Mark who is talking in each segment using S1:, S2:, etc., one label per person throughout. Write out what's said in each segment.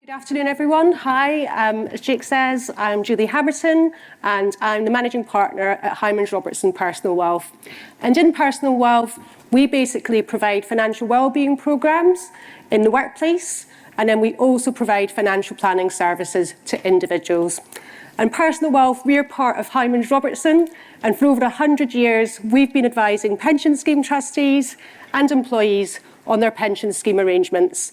S1: Good afternoon, everyone. Hi, as Jake says, I'm Julie Hammerton, and I'm the Managing Partner at Hymans Robertson Personal Wealth. And in Personal Wealth, we basically provide financial wellbeing programs in the workplace, and then we also provide financial planning services to individuals. And Personal Wealth, we're part of Hymans Robertson, and for over 100 years, we've been advising pension scheme trustees and employees on their pension scheme arrangements.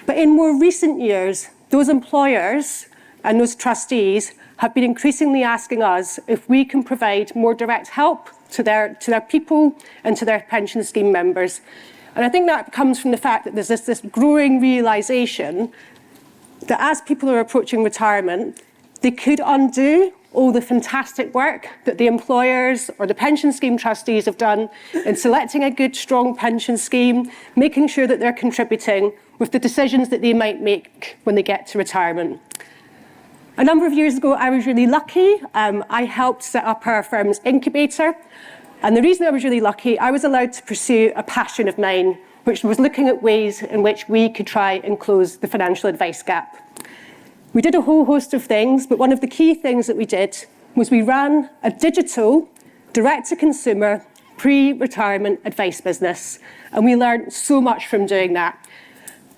S1: But in more recent years, those employers and those trustees have been increasingly asking us if we can provide more direct help to their people and to their pension scheme members. And I think that comes from the fact that there's this growing realisation that as people are approaching retirement, they could undo all the fantastic work that the employers or the pension scheme trustees have done in selecting a good, strong pension scheme, making sure that they're contributing with the decisions that they might make when they get to retirement. A number of years ago, I was really lucky. I helped set up our firm's incubator. And the reason I was really lucky, I was allowed to pursue a passion of mine, which was looking at ways in which we could try and close the financial advice gap. We did a whole host of things, but one of the key things that we did was we ran a digital, direct-to-consumer, pre-retirement advice business. And we learned so much from doing that.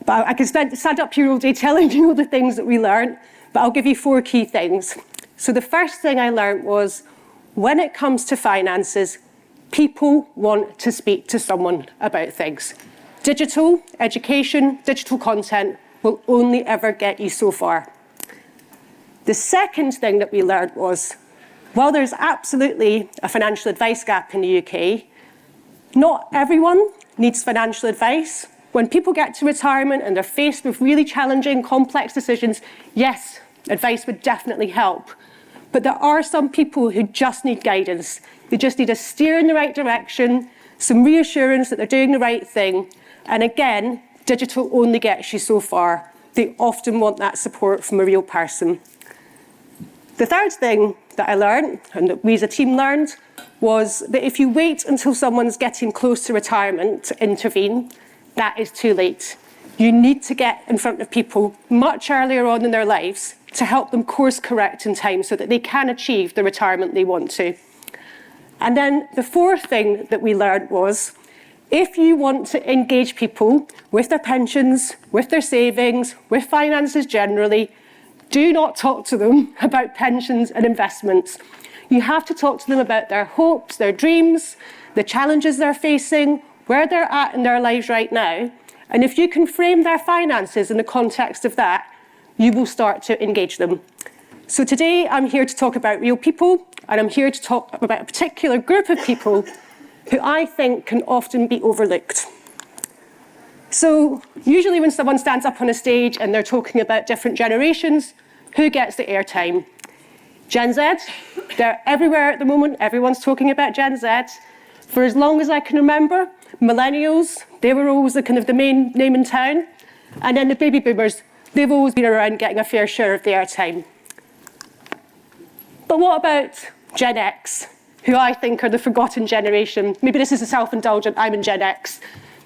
S1: But I could stand up here all day telling you all the things that we learned, but I'll give you 4 key things. So the first thing I learned was, when it comes to finances, people want to speak to someone about things. Digital education, digital content will only ever get you so far. The second thing that we learned was, while there's absolutely a financial advice gap in the UK, not everyone needs financial advice. When people get to retirement and they're faced with really challenging, complex decisions, yes, advice would definitely help. But there are some people who just need guidance. They just need a steer in the right direction, some reassurance that they're doing the right thing. And again, digital only gets you so far. They often want that support from a real person. The third thing that I learned, and that we as a team learned, was that if you wait until someone's getting close to retirement to intervene, that is too late. You need to get in front of people much earlier on in their lives to help them course correct in time so that they can achieve the retirement they want to. And then the fourth thing that we learned was, if you want to engage people with their pensions, with their savings, with finances generally, do not talk to them about pensions and investments. You have to talk to them about their hopes, their dreams, the challenges they're facing, where they're at in their lives right now. And if you can frame their finances in the context of that, you will start to engage them. So today I'm here to talk about real people, and I'm here to talk about a particular group of people who I think can often be overlooked. So usually when someone stands up on a stage and they're talking about different generations, who gets the airtime? Gen Z. They're everywhere at the moment. Everyone's talking about Gen Z. For as long as I can remember, millennials, they were always the main name in town. And then the baby boomers, they've always been around getting a fair share of the airtime. But what about Gen X, who I think are the forgotten generation? Maybe this is a self-indulgent, I'm in Gen X.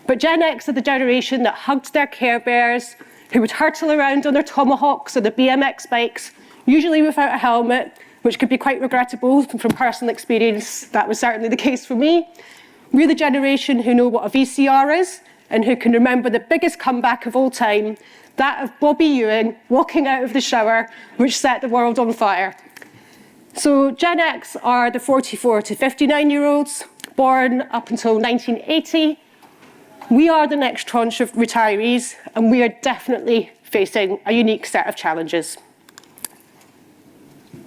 S1: But Gen X are the generation that hugged their Care Bears, who would hurtle around on their Tomahawks or the BMX bikes, usually without a helmet, which could be quite regrettable from personal experience. That was certainly the case for me. We're the generation who know what a VCR is and who can remember the biggest comeback of all time, that of Bobby Ewing walking out of the shower, which set the world on fire. So Gen X are the 44 to 59-year-olds, born up until 1980. We are the next tranche of retirees, and we are definitely facing a unique set of challenges.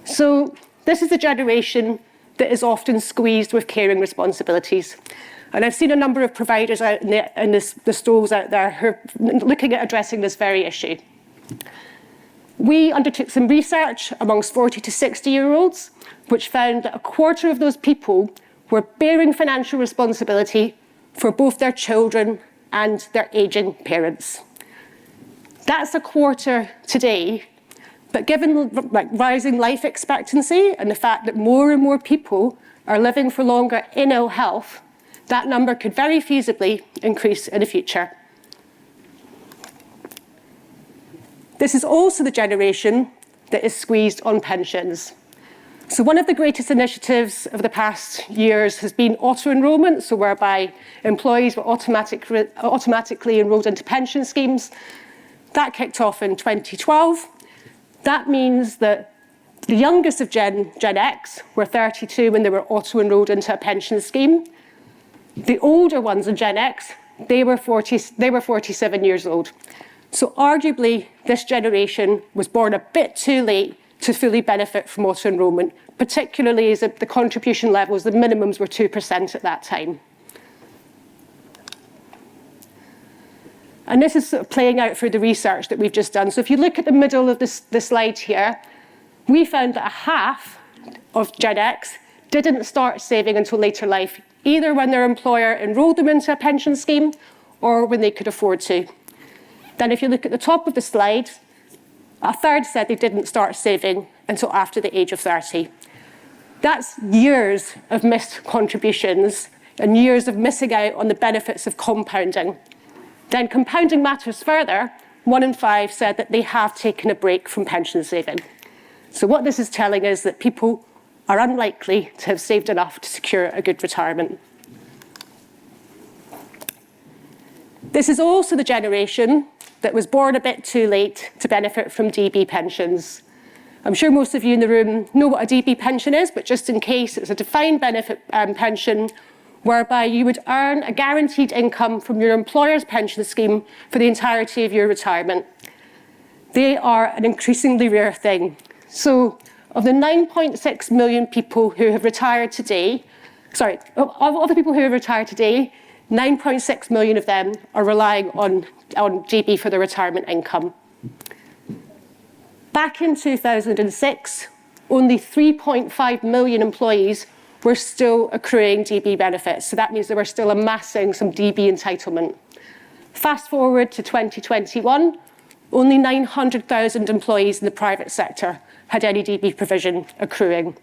S1: So this is a generation that is often squeezed with caring responsibilities. And I've seen a number of providers out in the stalls out there who are looking at addressing this very issue. We undertook some research amongst 40 to 60-year-olds, which found that a quarter of those people were bearing financial responsibility for both their children and their aging parents. That's a quarter today, but given rising life expectancy and the fact that more and more people are living for longer in ill health, that number could very feasibly increase in the future. This is also the generation that is squeezed on pensions. So one of the greatest initiatives of the past years has been auto-enrolment, so whereby employees were automatically enrolled into pension schemes. That kicked off in 2012. That means that the youngest of Gen X were 32 when they were auto-enrolled into a pension scheme. The older ones in Gen X, they were 47 years old. So arguably, this generation was born a bit too late to fully benefit from auto-enrolment, particularly as the contribution levels, the minimums were 2% at that time. And this is sort of playing out through the research that we've just done. So if you look at the middle of the slide here, we found that a half of Gen X didn't start saving until later life, either when their employer enrolled them into a pension scheme or when they could afford to. Then if you look at the top of the slide, a third said they didn't start saving until after the age of 30. That's years of missed contributions and years of missing out on the benefits of compounding. Then compounding matters further. 1 in 5 said that they have taken a break from pension saving. So what this is telling us that people are unlikely to have saved enough to secure a good retirement. This is also the generation that was born a bit too late to benefit from DB pensions. I'm sure most of you in the room know what a DB pension is, but just in case, it's a defined benefit pension whereby you would earn a guaranteed income from your employer's pension scheme for the entirety of your retirement. They are an increasingly rare thing. So of the 9.6 million people who have retired today, of the people who have retired today, 9.6 million of them are relying on DB for their retirement income. Back in 2006, only 3.5 million employees were still accruing DB benefits. So that means they were still amassing some DB entitlement. Fast forward to 2021, only 900,000 employees in the private sector had any DB provision accruing.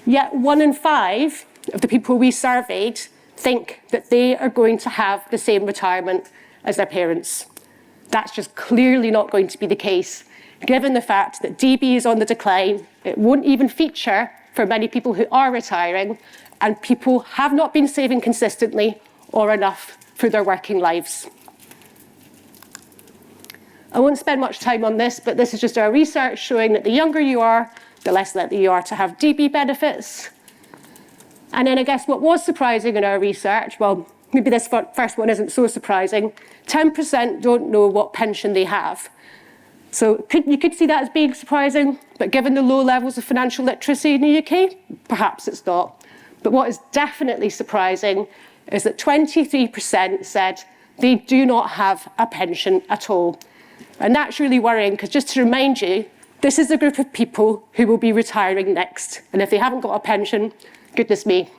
S1: Yet 1 in 5 of the people we surveyed think that they are going to have the same retirement as their parents. That's just clearly not going to be the case, given the fact that DB is on the decline. It won't even feature for many people who are retiring, and people have not been saving consistently or enough through their working lives. I won't spend much time on this, but this is just our research showing that the younger you are, the less likely you are to have DB benefits. And then I guess what was surprising in our research, well, maybe this first one isn't so surprising, 10% don't know what pension they have. So you could see that as being surprising, but given the low levels of financial literacy in the UK, perhaps it's not. But what is definitely surprising is that 23% said they do not have a pension at all. And that's really worrying, because just to remind you, this is a group of people who will be retiring next. And if they haven't got a pension, goodness me.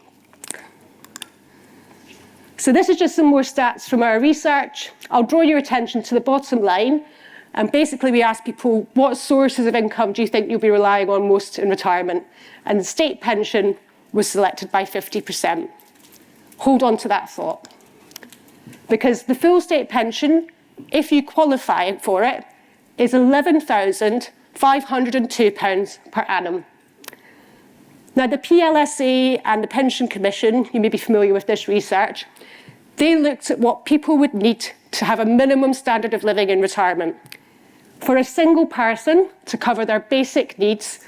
S1: So this is just some more stats from our research. I'll draw your attention to the bottom line. And basically, we asked people, what sources of income do you think you'll be relying on most in retirement? And the state pension was selected by 50%. Hold on to that thought. Because the full state pension, if you qualify for it, is £11,502 per annum. Now, the PLSA and the Pension Commission, you may be familiar with this research, they looked at what people would need to have a minimum standard of living in retirement. For a single person to cover their basic needs,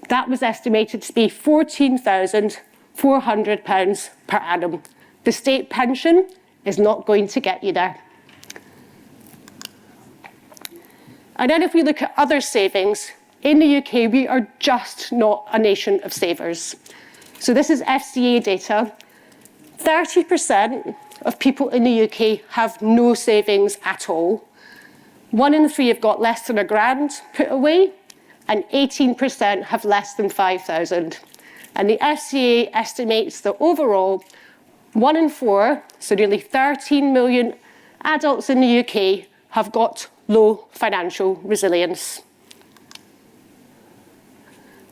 S1: that was estimated to be £14,400 per annum. The state pension is not going to get you there. And then if we look at other savings, in the UK, we are just not a nation of savers. So this is FCA data. 30% of people in the UK have no savings at all. 1 in 3 have got less than £1,000 put away, and 18% have less than 5,000. And the FCA estimates that overall, 1 in 4, so nearly 13 million adults in the UK, have got low financial resilience.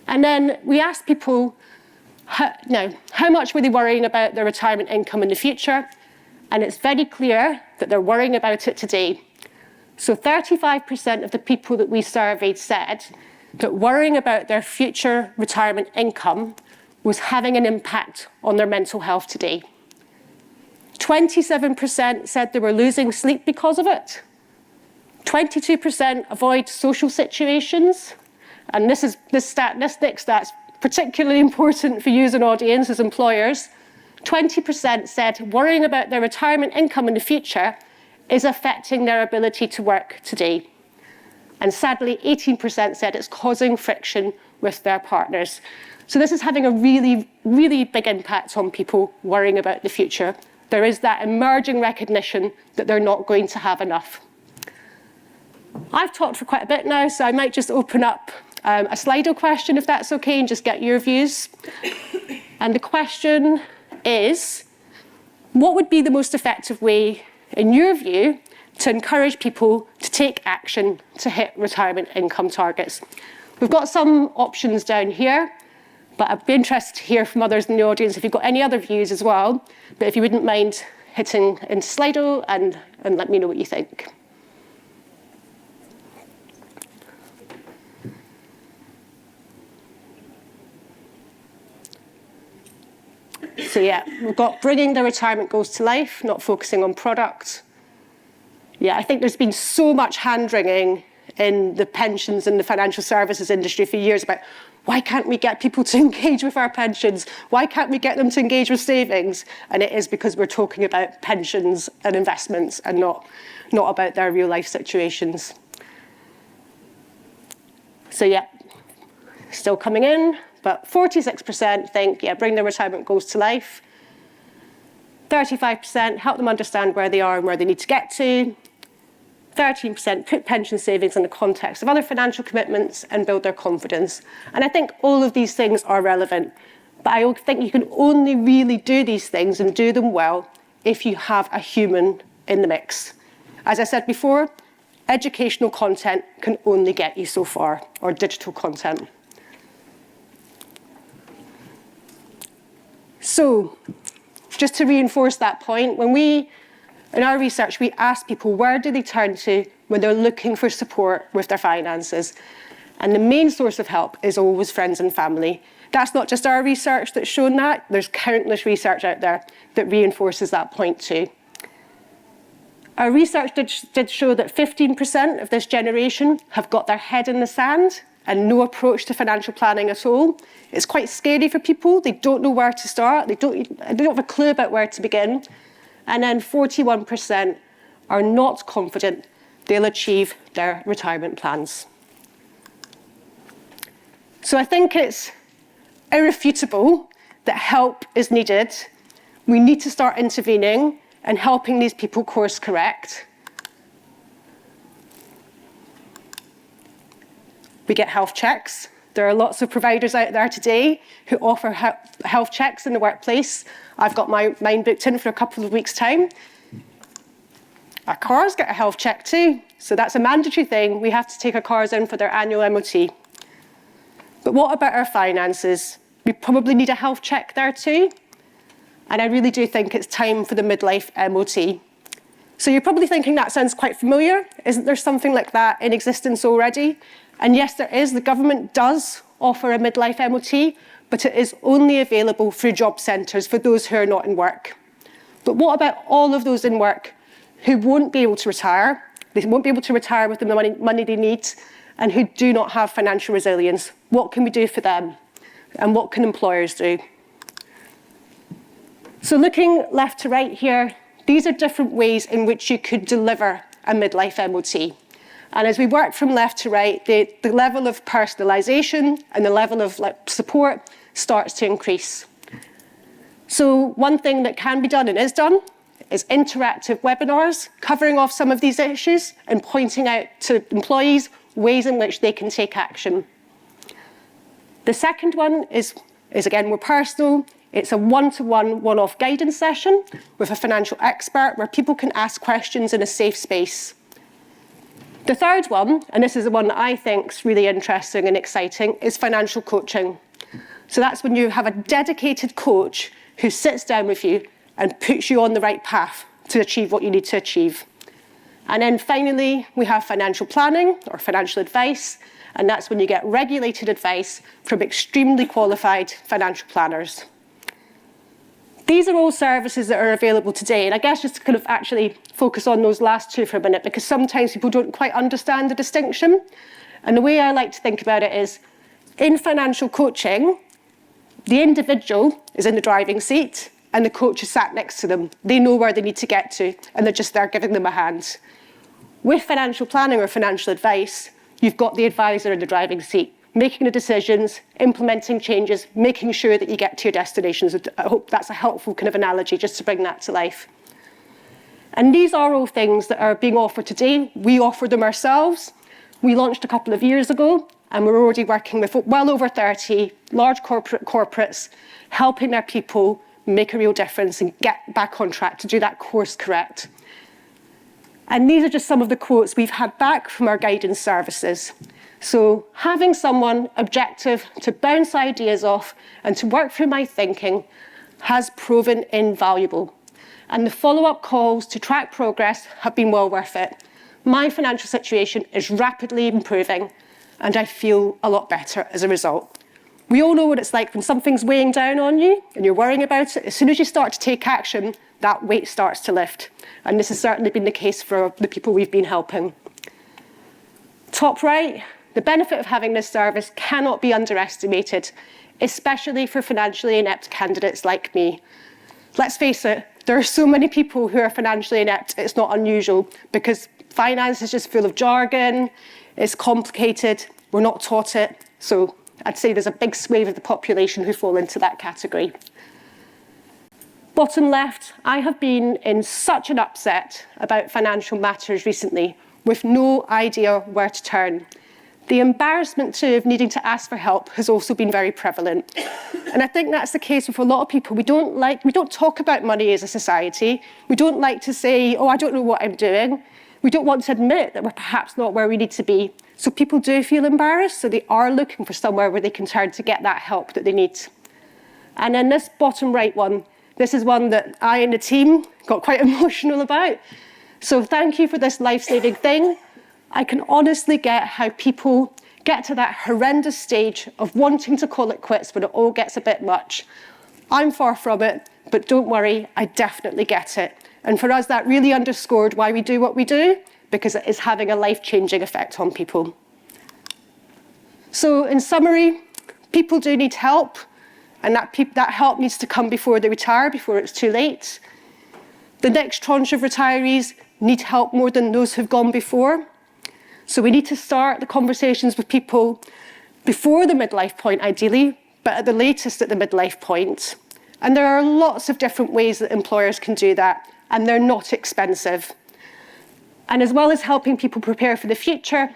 S1: And then we asked people, how much were they worrying about their retirement income in the future? And it's very clear that they're worrying about it today. So 35% of the people that we surveyed said that worrying about their future retirement income was having an impact on their mental health today. 27% said they were losing sleep because of it. 22% avoid social situations. And this statistic that's particularly important for you as an audience, as employers. 20% said worrying about their retirement income in the future is affecting their ability to work today. And sadly, 18% said it's causing friction with their partners. So this is having a really, really big impact on people worrying about the future. There is that emerging recognition that they're not going to have enough. I've talked for quite a bit now, so I might just open up a Slido question, if that's okay, and just get your views. And the question is, what would be the most effective way, in your view, to encourage people to take action to hit retirement income targets? We've got some options down here, but I'd be interested to hear from others in the audience if you've got any other views as well. But if you wouldn't mind hitting into Slido and let me know what you think. So yeah, we've got bringing the retirement goals to life, not focusing on product. Yeah, I think there's been so much hand-wringing in the pensions and the financial services industry for years about why can't we get people to engage with our pensions? Why can't we get them to engage with savings? And it is because we're talking about pensions and investments and not about their real life situations. So yeah, still coming in. But 46% think, yeah, bring their retirement goals to life. 35% help them understand where they are and where they need to get to. 13% put pension savings in the context of other financial commitments and build their confidence. And I think all of these things are relevant, but I think you can only really do these things and do them well if you have a human in the mix. As I said before, educational content can only get you so far, or digital content. So, just to reinforce that point, in our research, we asked people where do they turn to when they're looking for support with their finances. And the main source of help is always friends and family. That's not just our research that's shown that. There's countless research out there that reinforces that point too. Our research did show that 15% of this generation have got their head in the sand and no approach to financial planning at all. It's quite scary for people. They don't know where to start. They don't have a clue about where to begin. And then 41% are not confident they'll achieve their retirement plans. So I think it's irrefutable that help is needed. We need to start intervening and helping these people course correct. We get health checks. There are lots of providers out there today who offer health checks in the workplace. I've got mine booked in for a couple of weeks' time. Our cars get a health check too, so that's a mandatory thing. We have to take our cars in for their annual MOT. But what about our finances? We probably need a health check there too. And I really do think it's time for the midlife MOT. So you're probably thinking that sounds quite familiar. Isn't there something like that in existence already? And yes, there is. The government does offer a midlife MOT, but it is only available through job centres for those who are not in work. But what about all of those in work who won't be able to retire? They won't be able to retire with the money they need and who do not have financial resilience. What can we do for them? And what can employers do? So looking left to right here, these are different ways in which you could deliver a midlife MOT. And as we work from left to right, the level of personalisation and the level of support starts to increase. So one thing that can be done and is done is interactive webinars covering off some of these issues and pointing out to employees ways in which they can take action. The second one is again more personal. It's a one-to-one, one-off guidance session with a financial expert where people can ask questions in a safe space. The third one, and this is the one that I think is really interesting and exciting, is financial coaching. So that's when you have a dedicated coach who sits down with you and puts you on the right path to achieve what you need to achieve. And then finally, we have financial planning or financial advice, and that's when you get regulated advice from extremely qualified financial planners. These are all services that are available today, and I guess just to kind of actually focus on those last two for a minute, because sometimes people don't quite understand the distinction. And the way I like to think about it is, in financial coaching, the individual is in the driving seat and the coach is sat next to them. They know where they need to get to, and they're just there giving them a hand. With financial planning or financial advice, you've got the advisor in the driving seat, making the decisions, implementing changes, making sure that you get to your destinations. I hope that's a helpful kind of analogy just to bring that to life. And these are all things that are being offered today. We offer them ourselves. We launched a couple of years ago, and we're already working with well over 30 large corporates, helping their people make a real difference and get back on track to do that course correct. And these are just some of the quotes we've had back from our guidance services. So having someone objective to bounce ideas off and to work through my thinking has proven invaluable. And the follow-up calls to track progress have been well worth it. My financial situation is rapidly improving, and I feel a lot better as a result. We all know what it's like when something's weighing down on you and you're worrying about it. As soon as you start to take action, that weight starts to lift. And this has certainly been the case for the people we've been helping. Top right, the benefit of having this service cannot be underestimated, especially for financially inept candidates like me. Let's face it, there are so many people who are financially inept, it's not unusual, because finance is just full of jargon, it's complicated, we're not taught it. So I'd say there's a big swathe of the population who fall into that category. Bottom left, I have been in such an upset about financial matters recently with no idea where to turn. The embarrassment too of needing to ask for help has also been very prevalent. And I think that's the case with a lot of people. We don't talk about money as a society. We don't like to say, oh, I don't know what I'm doing. We don't want to admit that we're perhaps not where we need to be. So people do feel embarrassed, so they are looking for somewhere where they can turn to get that help that they need. And then this bottom right one, this is one that I and the team got quite emotional about. So thank you for this life-saving thing. I can honestly get how people get to that horrendous stage of wanting to call it quits when it all gets a bit much. I'm far from it, but don't worry, I definitely get it. And for us, that really underscored why we do what we do, because it is having a life-changing effect on people. So in summary, people do need help, and that help needs to come before they retire, before it's too late. The next tranche of retirees need help more than those who've gone before. So we need to start the conversations with people before the midlife point, ideally, but at the latest at the midlife point. And there are lots of different ways that employers can do that, and they're not expensive. And as well as helping people prepare for the future,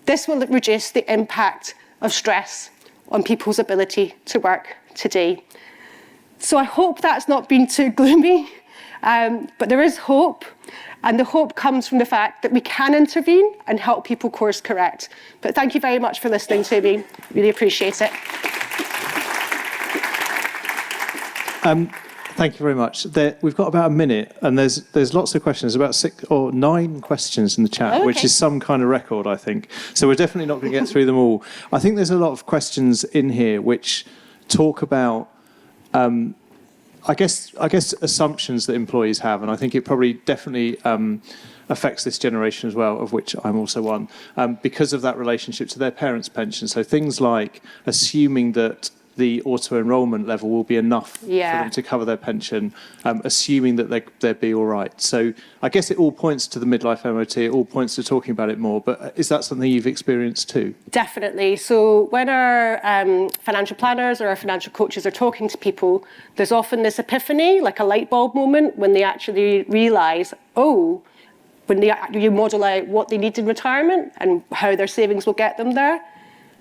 S1: this will reduce the impact of stress on people's ability to work today. So I hope that's not been too gloomy, but there is hope. And the hope comes from the fact that we can intervene and help people course correct. But thank you very much for listening to me. Really appreciate it.
S2: Thank you very much. We've got about a minute, and there's lots of questions, about 6 or 9 questions in the chat, which is some kind of record, I think. So we're definitely not going to get through them all. I think there's a lot of questions in here which talk about I guess assumptions that employees have, and I think it probably definitely affects this generation as well, of which I'm also one, because of that relationship to their parents' pension. So things like assuming that the auto-enrolment level will be enough for them to cover their pension, assuming that they'd be all right. So I guess it all points to the midlife MOT, it all points to talking about it more, but is that something you've experienced too?
S1: Definitely. So when our financial planners or our financial coaches are talking to people, there's often this epiphany, like a light bulb moment, when they actually realise, when you model out what they need in retirement and how their savings will get them there,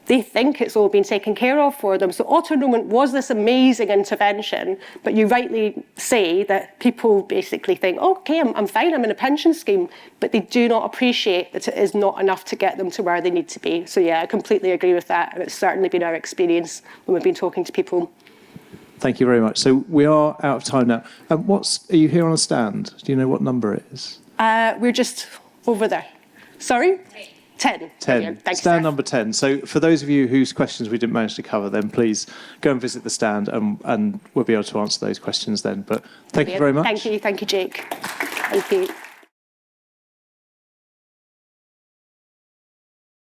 S1: they think it's all been taken care of for them. So auto-enrolment was this amazing intervention, but you rightly say that people basically think, okay, I'm fine, I'm in a pension scheme, but they do not appreciate that it is not enough to get them to where they need to be. So yeah, I completely agree with that, and it's certainly been our experience when we've been talking to people.
S2: Thank you very much. So we are out of time now. Are you here on a stand? Do you know what number it is?
S1: We're just Over there. Sorry? 10.
S2: 10.
S1: Thank you,
S2: Stand
S1: sir.
S2: number 10. So for those of you whose questions we didn't manage to cover, then please go and visit the stand and we'll be able to answer those questions then. But thank you very much.
S1: Thank you, Jake. Thank you.